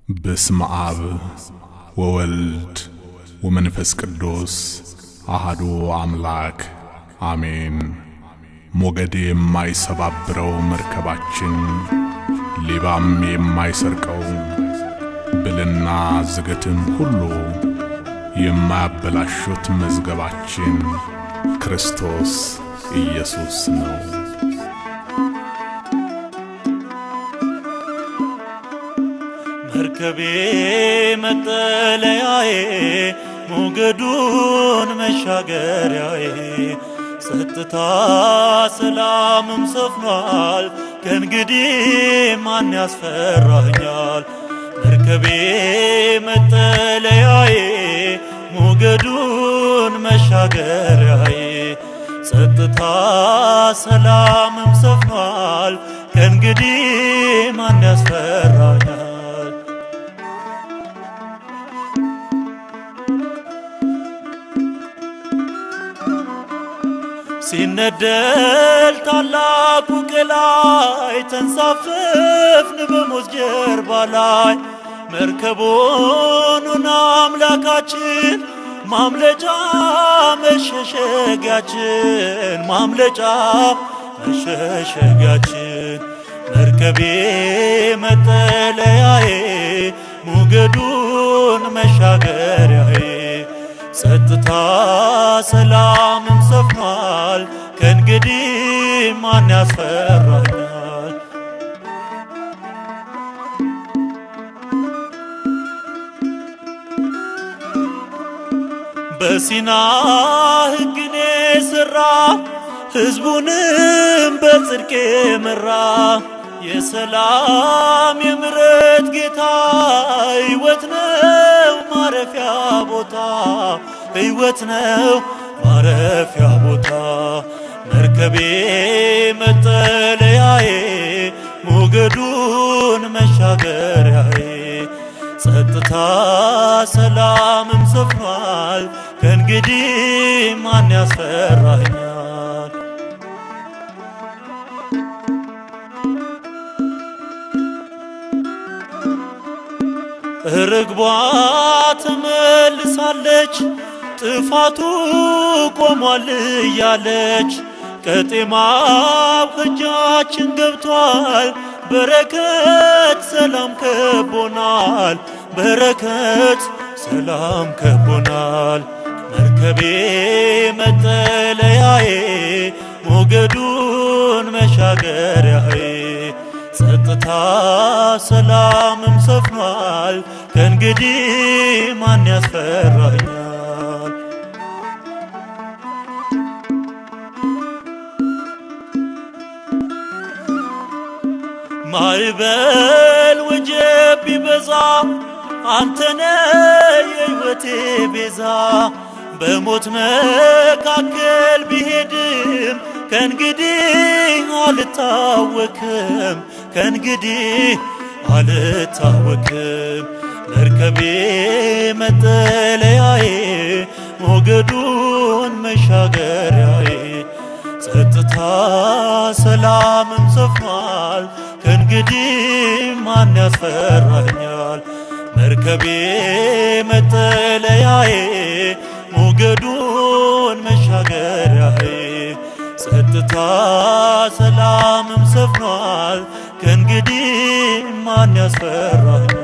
በስመ አብ ወወልድ ወመንፈስ ቅዱስ አሐዱ አምላክ አሜን። ሞገድ የማይሰባብረው መርከባችን ሌባም የማይሰርቀው ብልና ዝገትም ሁሉ የማያበላሹት መዝገባችን ክርስቶስ ኢየሱስ ነው። መርከቤ መጠለያዬ ሞገዱን መሻገሪያዬ ጸጥታ ሰላምም ሰፍኗል ከእንግዲህ ማን ያስፈራኛል? መርከቤ መጠለያዬ ሞገዱን መሻገሪያዬ ጸጥታ ሰላምም ሰፍኗል ከእንግዲህ ማን ያስፈራኛል? ሲነደል ታላቁ ቀላይ ተንሳፈፍን በሞት ጀርባ ላይ መርከቡን አምላካችን ማምለጫ መሸሸጊያችን ማምለጫ መሸሸጊያችን መርከቤ መጠለያዬ ሞገዱን መሻገሪያዬ ጸጥታ ሰላምም ሰፍኗል ከእንግዲህ ማን ያስፈራኛል? በሲና ሕግን የሠራ ሕዝቡንም በጽድቅ የመራ የሰላም የምሕረት ጌታ ሕይወት ነው ማረፊያ ቦታ ሕይወት ነው ማረፊያ ቦታ መርከቤ መጠለያዬ ሞገዱን መሻገሪያዬ ጸጥታ ሰላምም ሰፍኗል ከእንግዲህ ማን ያስፈራኛል? ርግቧ ተመልሳለች ጥፋቱ ቆሟል እያለች ቀጤማው እጃችን ገብቷል በረከት ሰላም ከቦናል በረከት ሰላም ከቦናል መርከቤ መጠለያዬ ሞገዱን መሻገሪያዬ ጸጥታ ሰላምም ሰፍኗል ከእንግዲህ ማን ያስፈራኛል? ማዕበል ወጀብ ቢበዛ አንተነ የሕይወቴ ቤዛ በሞት መካከል ቢሄድም ከእንግዲህ አልታወክም ከእንግዲህ አልታወክም መርከቤ መጠለያዬ ሞገዱን መሻገሪያዬ ጸጥታ ሰላምም ሰፍኗል ከእንግዲህ ማን ያስፈራኛል? መርከቤ መጠለያዬ ሞገዱን መሻገሪያዬ ጸጥታ ሰላምም ሰፍኗል ከእንግዲህ ማን ያስፈራኛል?